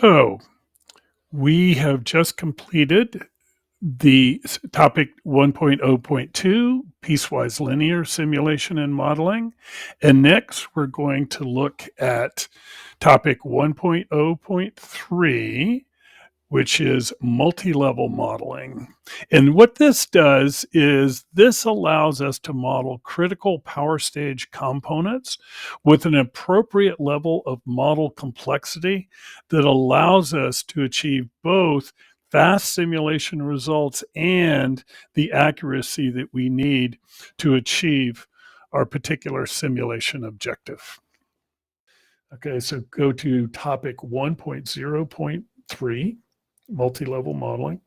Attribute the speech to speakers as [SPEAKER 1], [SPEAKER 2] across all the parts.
[SPEAKER 1] So we have just completed the topic 1.0.2, piecewise linear simulation and modeling. And next we're going to look at topic 1.0.3, which is multi-level modeling. And what this does is this allows us to model critical power stage components with an appropriate level of model complexity that allows us to achieve both fast simulation results and the accuracy that we need to achieve our particular simulation objective. Okay, so go to topic 1.0.3. Multi-level modeling.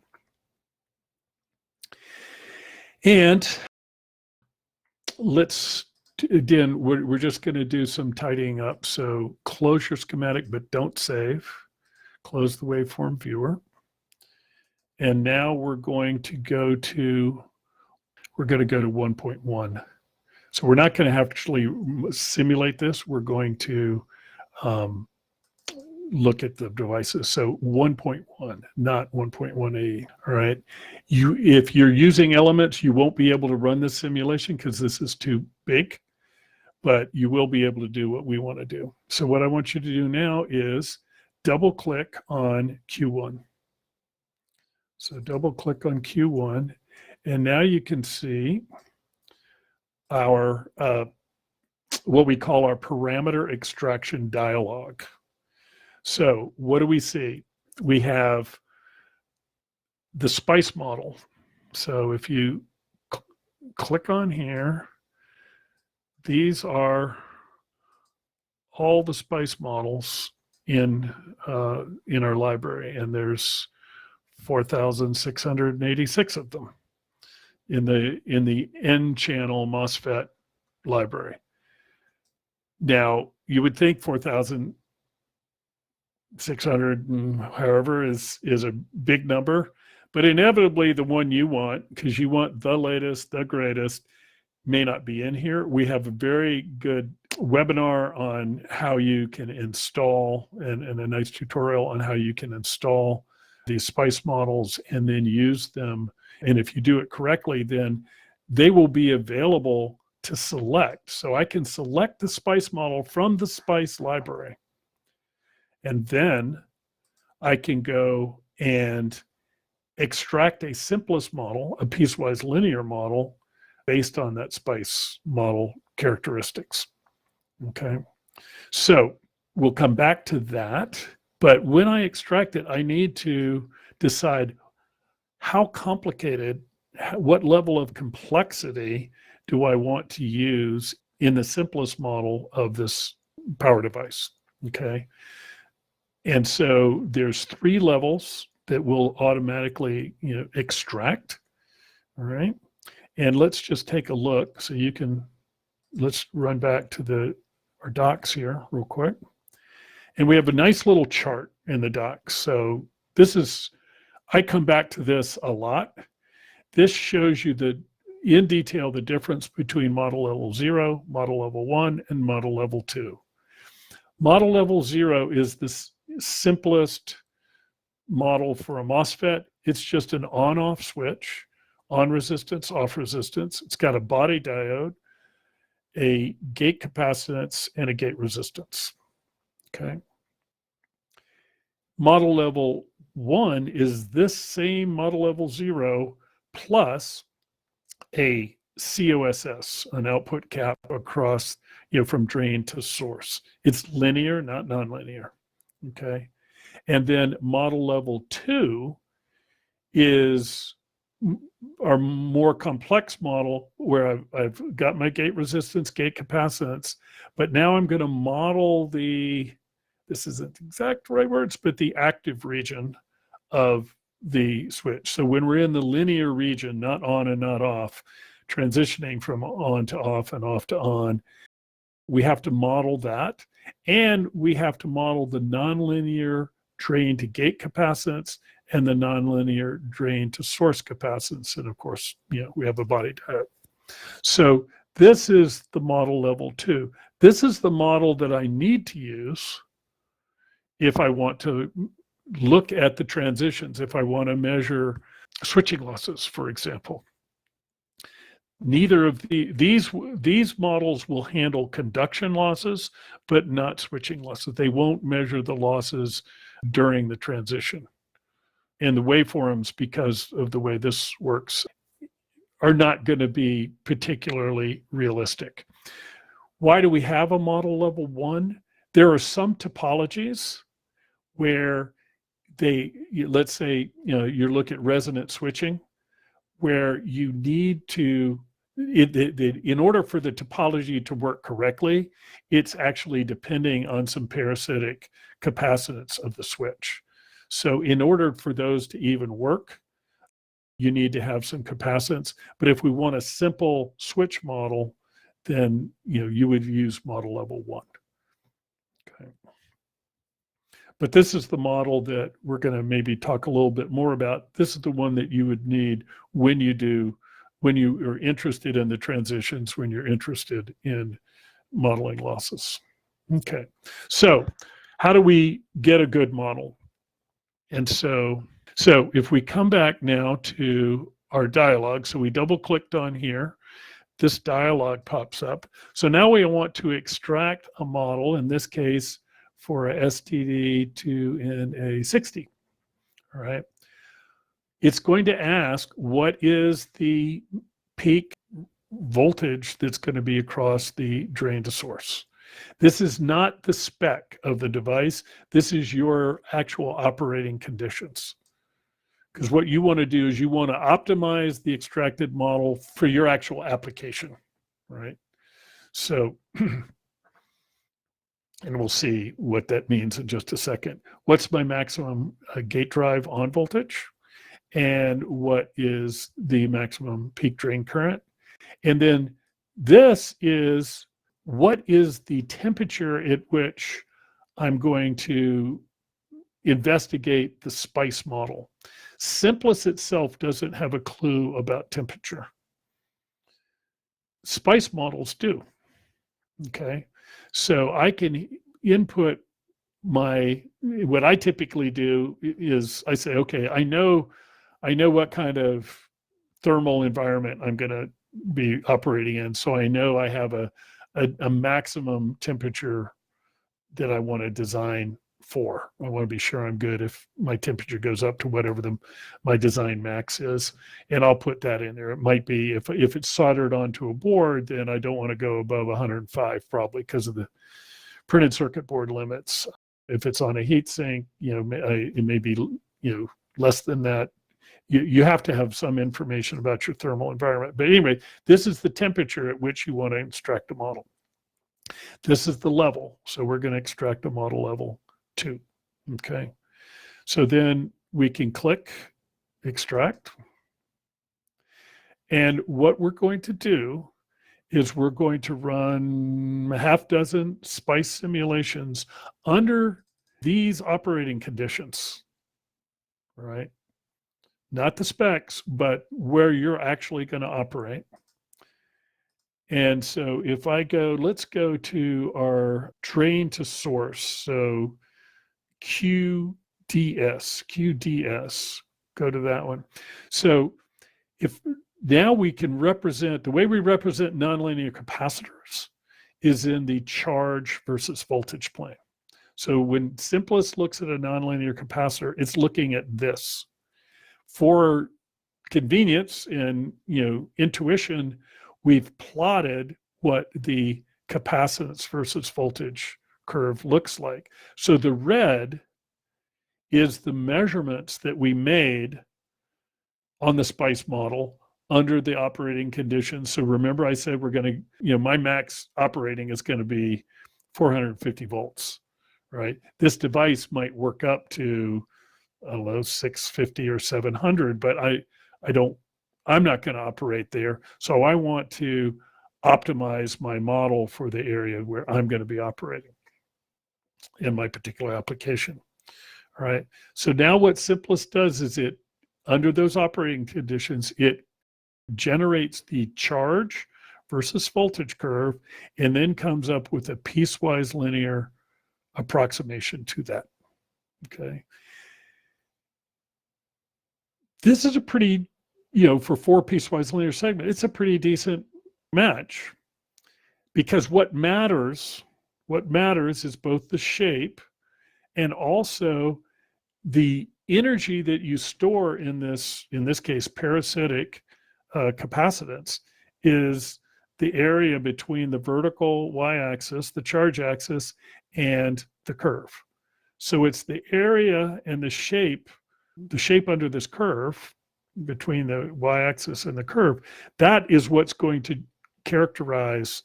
[SPEAKER 1] And let's, again, we're just going to do some tidying up. So close your schematic, but don't save. Close the waveform viewer. And now we're going to go to 1.1. So we're not going to actually simulate this. We're going to look at the devices. So 1.1, not 1.1a. All right. If you're using elements, you won't be able to run this simulation because this is too big, but you will be able to do what we want to do. So what I want you to do now is double click on Q1. So double click on Q1, and now you can see our what we call our parameter extraction dialog. So what do we see? We have the SPICE model. So if you click on here, these are all the SPICE models in our library, and there's 4,686 of them in the N-channel MOSFET library. Now, you would think 4,600 and however is a big number, but inevitably the one you want, because you want the latest, the greatest, may not be in here. We have a very good webinar on how you can install and a nice tutorial on how you can install these SPICE models and then use them. And if you do it correctly, then they will be available to select. So I can select the SPICE model from the SPICE library. And then I can go and extract a simplest model, a piecewise linear model, based on that SPICE model characteristics. Okay, so we'll come back to that. But when I extract it, I need to decide how complicated, what level of complexity do I want to use in the simplest model of this power device. Okay. And so there's 3 levels that will automatically, extract. All right. And let's just take a look. So let's run back to our docs here real quick. And we have a nice little chart in the docs. So I come back to this a lot. This shows you in detail the difference between model level 0, model level 1, and model level 2. Model level 0 is the simplest model for a MOSFET. It's just an on-off switch, on resistance, off resistance. It's got a body diode, a gate capacitance, and a gate resistance. Okay. Model level 1 is this same model level 0 plus a COSS, an output cap across, from drain to source. It's linear, not nonlinear. Okay. And then model level 2 is our more complex model where I've got my gate resistance, gate capacitance, but now I'm going to model this isn't exact right words, but the active region of the switch. So when we're in the linear region, not on and not off, transitioning from on to off and off to on, we have to model that. And we have to model the nonlinear drain to gate capacitance and the nonlinear drain to source capacitance. And of course, we have a body diode. So this is the model level 2. This is the model that I need to use if I want to look at the transitions. If I want to measure switching losses, for example, neither of these models will handle conduction losses, but not switching losses. They won't measure the losses during the transition. And the waveforms, because of the way this works, are not going to be particularly realistic. Why do we have a model level 1? There are some topologies where let's say, you look at resonant switching, where you need to, in order for the topology to work correctly, it's actually depending on some parasitic capacitance of the switch. So in order for those to even work, you need to have some capacitance. But if we want a simple switch model, then you would use model level 1. Okay. But this is the model that we're going to maybe talk a little bit more about. This is the one that you would need when you are interested in the transitions, when you're interested in modeling losses. Okay, so how do we get a good model? And so if we come back now to our dialog, so we double clicked on here, this dialog pops up. So now we want to extract a model, in this case, for a STD2NA60, all right? It's going to ask, what is the peak voltage that's going to be across the drain to source? This is not the spec of the device. This is your actual operating conditions. Because what you want to do is you want to optimize the extracted model for your actual application, right? So, and we'll see what that means in just a second. What's my maximum gate drive on voltage? And what is the maximum peak drain current? And then this is, what is the temperature at which I'm going to investigate the SPICE model? Simplest itself doesn't have a clue about temperature. SPICE models do. Okay, so I can input what I typically do is I say, okay, I know what kind of thermal environment I'm going to be operating in. So I know I have a maximum temperature that I want to design for. I want to be sure I'm good if my temperature goes up to whatever my design max is, and I'll put that in there. It might be, if it's soldered onto a board, then I don't want to go above 105 probably because of the printed circuit board limits. If it's on a heat sink, it may be less than that. You have to have some information about your thermal environment. But anyway, this is the temperature at which you want to extract a model. This is the level. So we're going to extract a model level 2. Okay. So then we can click extract. And what we're going to do is we're going to run a half dozen SPICE simulations under these operating conditions, right? Not the specs, but where you're actually going to operate. And so if I go, let's go to our drain to source. So QDS, go to that one. So if now we can represent, the way we represent nonlinear capacitors is in the charge versus voltage plane. So when Simplest looks at a nonlinear capacitor, it's looking at this. For convenience and intuition, we've plotted what the capacitance versus voltage curve looks like. So the red is the measurements that we made on the SPICE model under the operating conditions. So remember I said we're going to, my max operating is going to be 450 volts, right? This device might work up to, I don't know, 650 or 700, but I'm not going to operate there. So I want to optimize my model for the area where I'm going to be operating in my particular application. All right. So now what Simplest does is under those operating conditions, it generates the charge versus voltage curve and then comes up with a piecewise linear approximation to that. Okay. This is a pretty, for 4 piecewise linear segment, it's a pretty decent match, because what matters is both the shape and also the energy that you store in this case, parasitic capacitance, is the area between the vertical y-axis, the charge axis, and the curve. So it's the area and the shape under this curve between the y-axis and the curve. That is what's going to characterize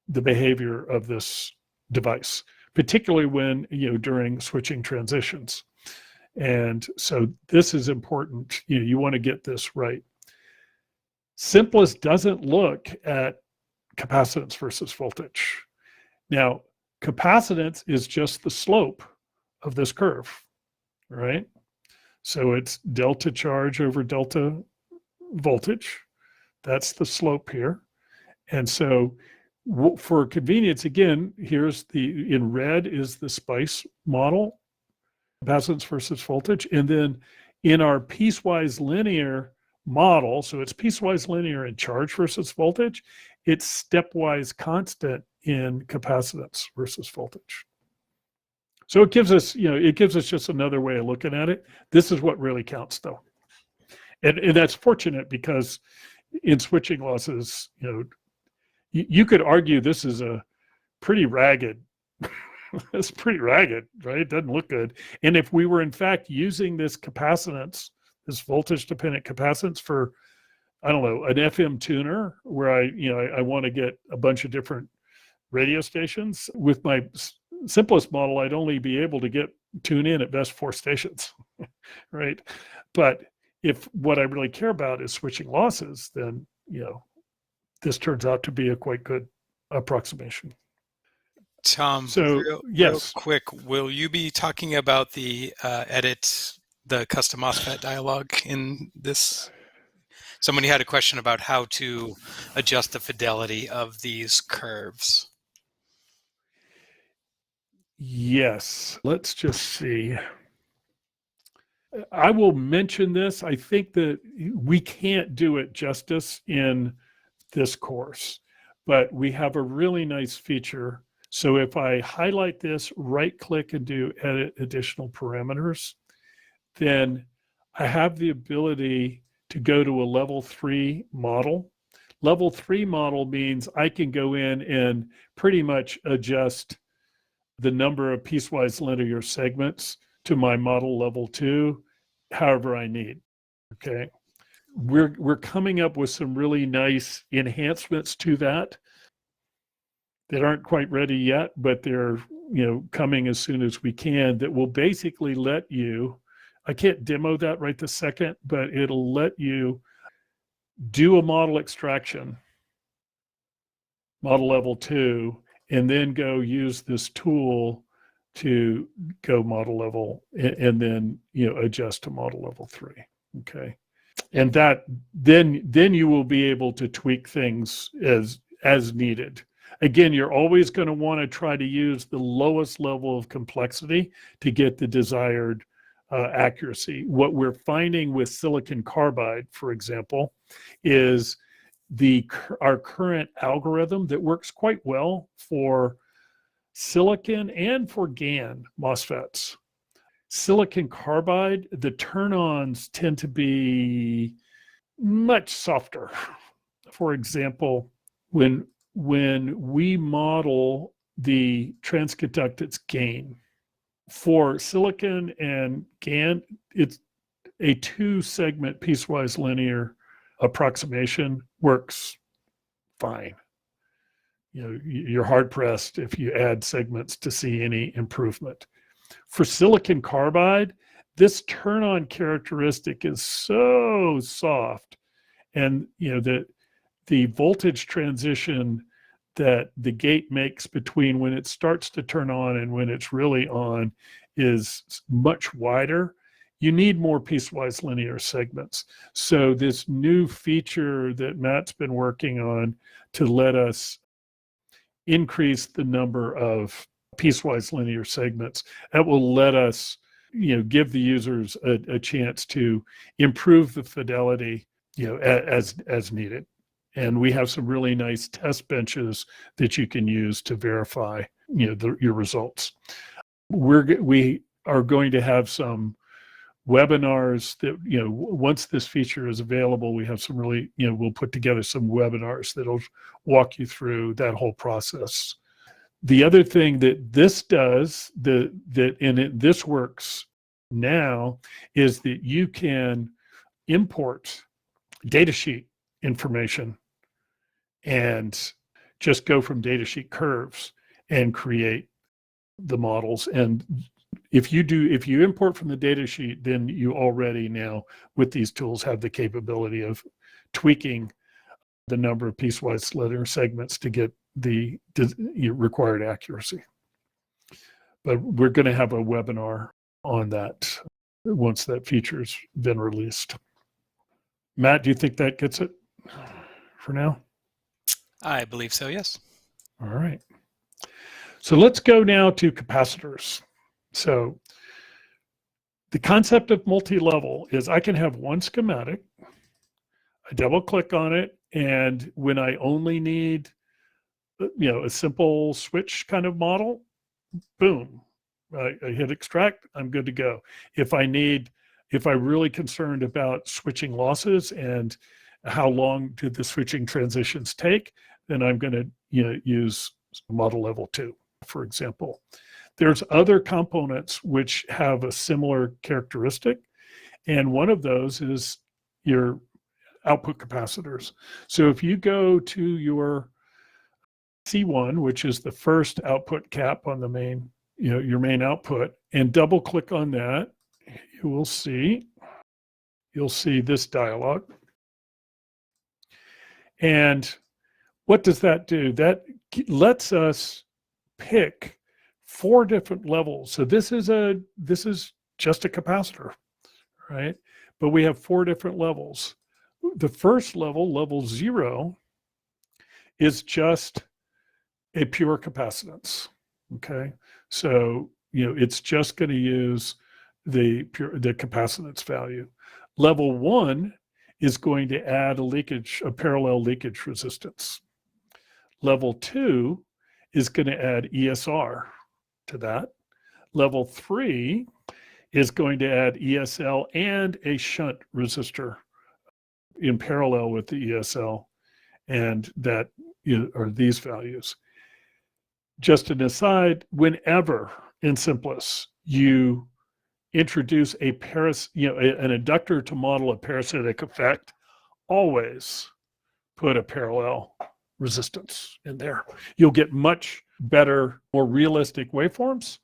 [SPEAKER 1] the behavior of this device, particularly when, during switching transitions. And so this is important. You want to get this right. Simplest doesn't look at capacitance versus voltage. Now, capacitance is just the slope of this curve, right? So it's delta charge over delta voltage. That's the slope here. And so for convenience, again, here's in red is the SPICE model, capacitance versus voltage. And then in our piecewise linear model, so it's piecewise linear in charge versus voltage, it's stepwise constant in capacitance versus voltage. So it gives us, just another way of looking at it. This is what really counts, though. And that's fortunate, because in switching losses, you could argue this is a pretty ragged, it's pretty ragged, right? It doesn't look good. And if we were in fact using this capacitance, this voltage dependent capacitance for, I don't know, an FM tuner where I want to get a bunch of different radio stations, with my simplest model, I'd only be able to tune in at best 4 stations, right? But if what I really care about is switching losses, then, this turns out to be a quite good approximation.
[SPEAKER 2] Tom,
[SPEAKER 1] so
[SPEAKER 2] real quick, will you be talking about the custom MOSFET dialog in this? Somebody had a question about how to adjust the fidelity of these curves.
[SPEAKER 1] Yes, let's just see. I will mention this. I think that we can't do it justice in this course, but we have a really nice feature. So if I highlight this, right click and do edit additional parameters, then I have the ability to go to a level 3 model. Level 3 model means I can go in and pretty much adjust the number of piecewise linear segments to my model level 2, however I need. Okay. We're coming up with some really nice enhancements to that aren't quite ready yet, but they're coming as soon as we can, that will basically let you, I can't demo that right this second, but it'll let you do a model extraction, model level 2, and then go use this tool to go model level, and then adjust to model level 3. Okay. And that then you will be able to tweak things as needed. Again, you're always going to want to try to use the lowest level of complexity to get the desired accuracy. What we're finding with silicon carbide, for example, is our current algorithm that works quite well for silicon and for GaN MOSFETs. Silicon carbide, the turn-ons tend to be much softer. For example, when we model the transconductance gain for silicon and GaN, it's a 2-segment piecewise linear approximation works fine. You're hard pressed if you add segments to see any improvement. For silicon carbide, this turn-on characteristic is so soft, and the voltage transition that the gate makes between when it starts to turn on and when it's really on is much wider. You need more piecewise linear segments. So this new feature that Matt's been working on to let us increase the number of piecewise linear segments, that will let us give the users a chance to improve the fidelity, as needed. And we have some really nice test benches that you can use to verify, your results. We are going to have some webinars that, once this feature is available, we have some really, we'll put together some webinars that'll walk you through that whole process. The other thing that this does, this works now, is that you can import datasheet information and just go from datasheet curves and create the models. And if you import from the datasheet, then you already now, with these tools, have the capability of tweaking the number of piecewise linear segments to get the required accuracy. But we're going to have a webinar on that once that feature's been released. Matt, do you think that gets it for now?
[SPEAKER 2] I believe so, yes.
[SPEAKER 1] All right. So let's go now to capacitors. So the concept of multi-level is I can have one schematic, I double click on it, and when I only need, a simple switch kind of model, boom, I hit extract, I'm good to go. If I'm really concerned about switching losses and how long do the switching transitions take, then I'm going to use model level 2, for example. There's other components which have a similar characteristic, and one of those is your output capacitors. So if you go to your C1, which is the first output cap on the main, your main output, and double click on that, you'll see this dialog. And what does that do? That lets us pick 4 different levels. So this is just a capacitor, right? But we have 4 different levels. The first level, level 0, is just a pure capacitance. Okay, so it's just going to use the capacitance value. Level 1 is going to add a parallel leakage resistance. Level 2 is going to add ESR to that. Level 3 is going to add ESL and a shunt resistor in parallel with the ESL, and that are these values. Just an aside, whenever in Simplus you introduce an inductor to model a parasitic effect, always put a parallel resistance in there. You'll get much better, more realistic waveforms,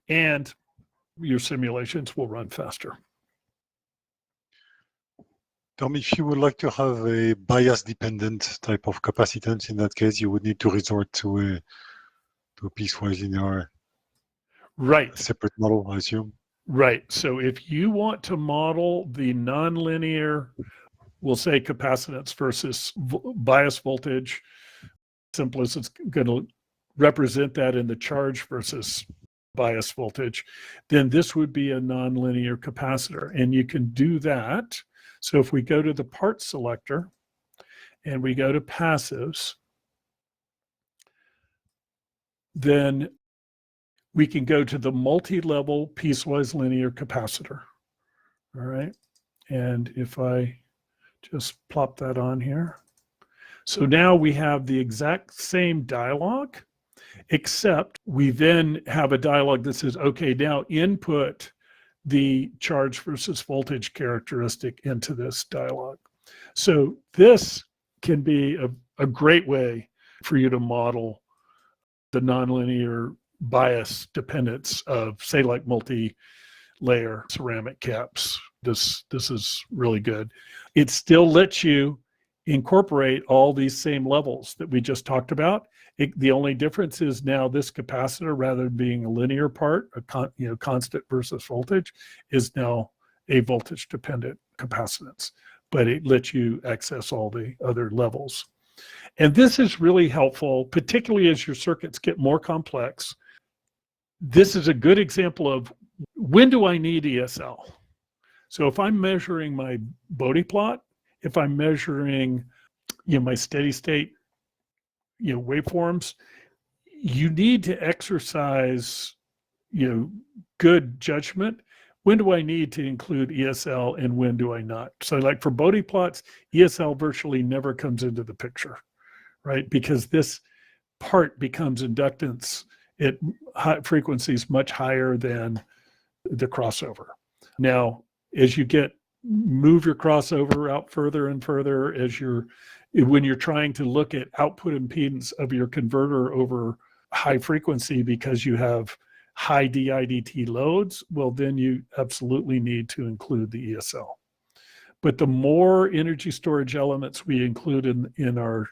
[SPEAKER 1] and your simulations will run faster.
[SPEAKER 3] Tom, if you would like to have a bias-dependent type of capacitance, in that case, you would need to resort to a piecewise linear,
[SPEAKER 1] right,
[SPEAKER 3] separate model, I assume.
[SPEAKER 1] Right. So if you want to model the nonlinear, we'll say capacitance versus bias voltage, Simplus is going to represent that in the charge versus bias voltage, then this would be a nonlinear capacitor. And you can do that. So if we go to the part selector and we go to passives, then we can go to the multi-level piecewise linear capacitor. All right. And if I just plop that on here. So now we have the exact same dialog, except we then have a dialog that says, okay, now input the charge versus voltage characteristic into this dialog. So this can be a great way for you to model the nonlinear bias dependence of, say, like multi-layer ceramic caps. This is really good. It still lets you incorporate all these same levels that we just talked about. The only difference is now this capacitor, rather than being a linear part, constant versus voltage, is now a voltage-dependent capacitance. But it lets you access all the other levels. And this is really helpful, particularly as your circuits get more complex. This is a good example of when do I need ESL? So if I'm measuring my Bode plot, if I'm measuring, my steady state, waveforms, you need to exercise, good judgment. When do I need to include ESL and when do I not? So like for Bode plots, ESL virtually never comes into the picture, right? Because this part becomes inductance at high frequencies much higher than the crossover. Now, as you move your crossover out further and further, when you're trying to look at output impedance of your converter over high frequency because you have high DIDT loads, well, then you absolutely need to include the ESL. But the more energy storage elements we include in our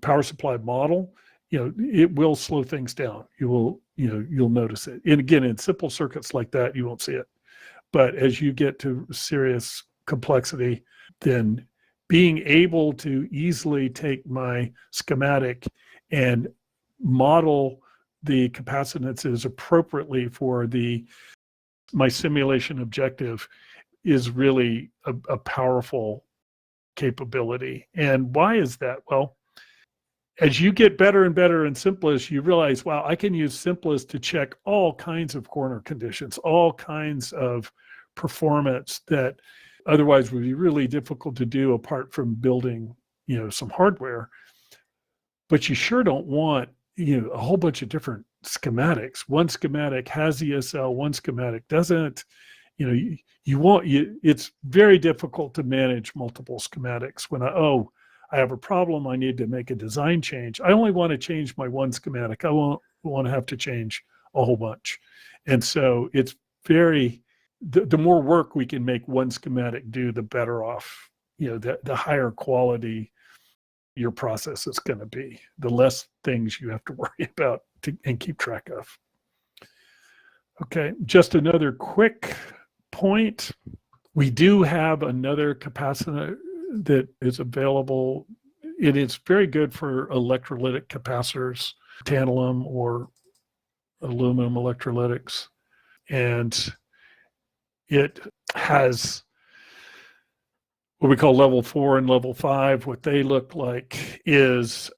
[SPEAKER 1] power supply model, it will slow things down. You'll notice it. And again, in simple circuits like that, you won't see it. But as you get to serious complexity, then being able to easily take my schematic and model the capacitances appropriately for my simulation objective is really a powerful capability. And why is that? Well, as you get better and better in Simplest, you realize, wow, I can use Simplest to check all kinds of corner conditions, all kinds of performance that otherwise would be really difficult to do apart from building, some hardware. But you sure don't want, a whole bunch of different schematics. One schematic has ESL, one schematic doesn't. It's very difficult to manage multiple schematics when I have a problem, I need to make a design change. I only want to change my one schematic. I won't want to have to change a whole bunch. And so it's the more work we can make one schematic do, the better off, the higher quality your process is going to be, the less things you have to worry about and keep track of. Okay, just another quick point. We do have another capacitor that is available. It is very good for electrolytic capacitors, tantalum or aluminum electrolytics. And it has what we call level 4 and level 5. What they look like is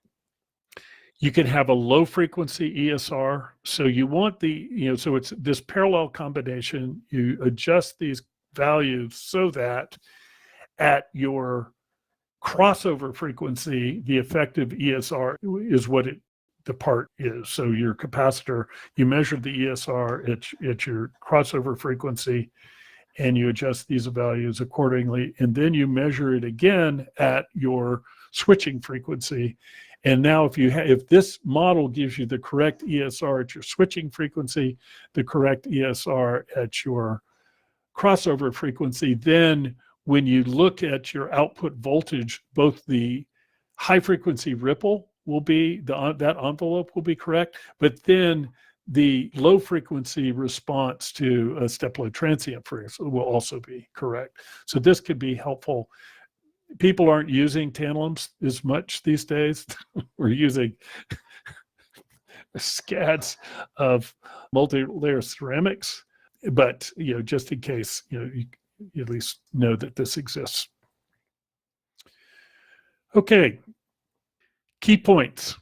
[SPEAKER 1] you can have a low frequency ESR. So you want so it's this parallel combination. You adjust these values so that at your crossover frequency, the effective ESR is what the part is. So your capacitor, you measure the ESR at your crossover frequency, and you adjust these values accordingly. And then you measure it again at your switching frequency. And now if this model gives you the correct ESR at your switching frequency, the correct ESR at your crossover frequency, then when you look at your output voltage, both the high frequency ripple will be, that envelope will be correct, but then the low frequency response to a step load transient frequency will also be correct. So this could be helpful. People aren't using tantalums as much these days. We're using scads of multi-layer ceramics, but just in case, you at least know that this exists. Okay, key points.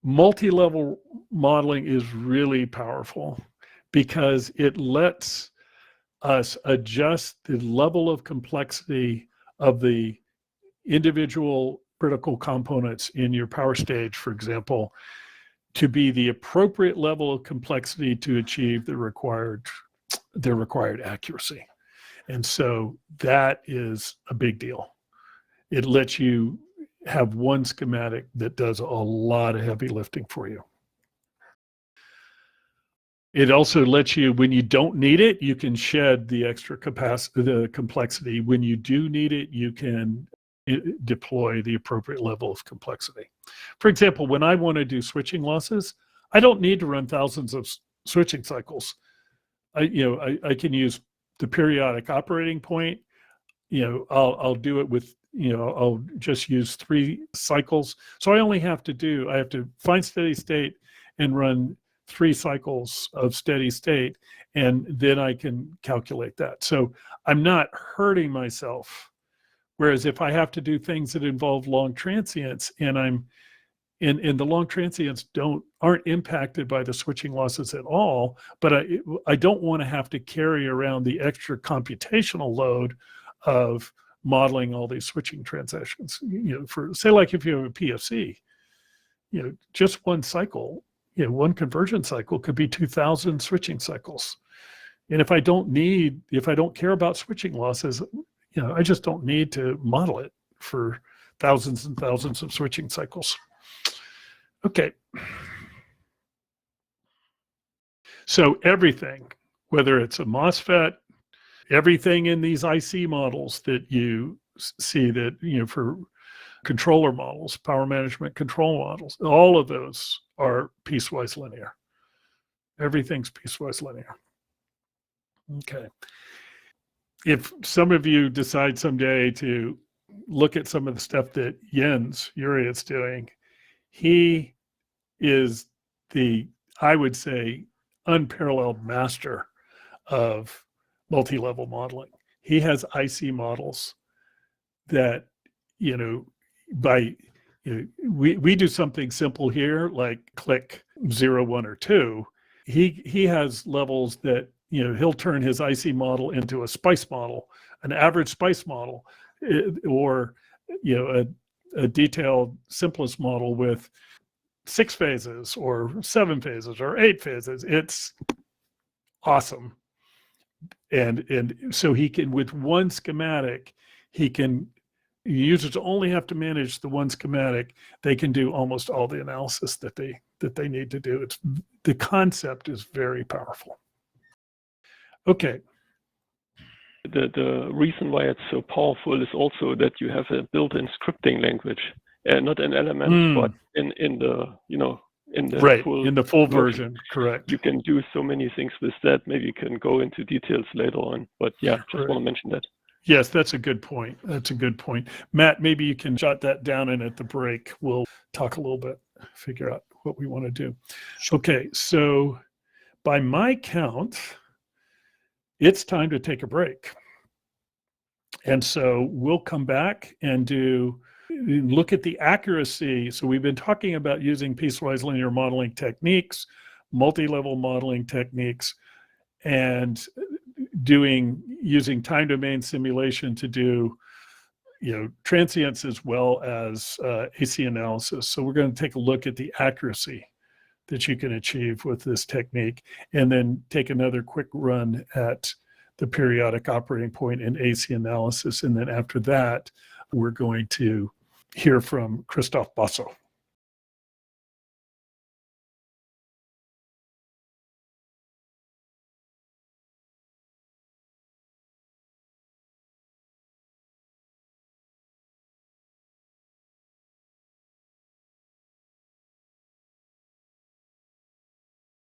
[SPEAKER 1] Multi-level modeling is really powerful because it lets us adjust the level of complexity of the individual critical components in your power stage, for example, to be the appropriate level of complexity to achieve the required accuracy. And so that is a big deal. It lets you have one schematic that does a lot of heavy lifting for you. It also lets you, when you don't need it, you can shed the extra capacity, the complexity. When you do need it, you can deploy the appropriate level of complexity. For example, when I want to do switching losses, I don't need to run thousands of switching cycles. I can use the periodic operating point. I'll do it with, I'll just use 3 cycles. So I have to find steady state and run 3 cycles of steady state, and then I can calculate that. So I'm not hurting myself. Whereas if I have to do things that involve long transients, and I'm in the long transients aren't impacted by the switching losses at all, but I don't want to have to carry around the extra computational load of modeling all these switching transactions. For say, like if you have a PFC, just one cycle, one conversion cycle could be 2,000 switching cycles. And if I don't care about switching losses, I just don't need to model it for thousands and thousands of switching cycles. Okay. So everything, whether it's a MOSFET, everything in these IC models that you see that, for controller models, power management control models, all of those are piecewise linear. Everything's piecewise linear. Okay. If some of you decide someday to look at some of the stuff that Jens Uriot's doing, he is I would say, unparalleled master of multi-level modeling. He has IC models that, we do something simple here, like click 0, 1, or 2. He has levels that, he'll turn his IC model into a SPICE model, an average SPICE model, or, a detailed simplest model with 6 phases or 7 phases or 8 phases. It's awesome. And so he can, with one schematic, users only have to manage the one schematic. They can do almost all the analysis that they need to do. The concept is very powerful. Okay.
[SPEAKER 4] The reason why it's so powerful is also that you have a built-in scripting language, not an element, but in the
[SPEAKER 1] right,
[SPEAKER 4] full
[SPEAKER 1] in the full version. Correct.
[SPEAKER 4] You can do so many things with that. Maybe you can go into details later on, but yeah, just want to mention that.
[SPEAKER 1] Yes, that's a good point. Matt, maybe you can jot that down, and at the break, we'll talk a little bit, figure out what we want to do. Okay, so by my count, it's time to take a break. And so we'll come back and look at the accuracy. So we've been talking about using piecewise linear modeling techniques, multi-level modeling techniques, and using time domain simulation to do transients as well as AC analysis. So we're going to take a look at the accuracy that you can achieve with this technique, and then take another quick run at the periodic operating point in AC analysis. And then after that, we're going to hear from Christoph Basso.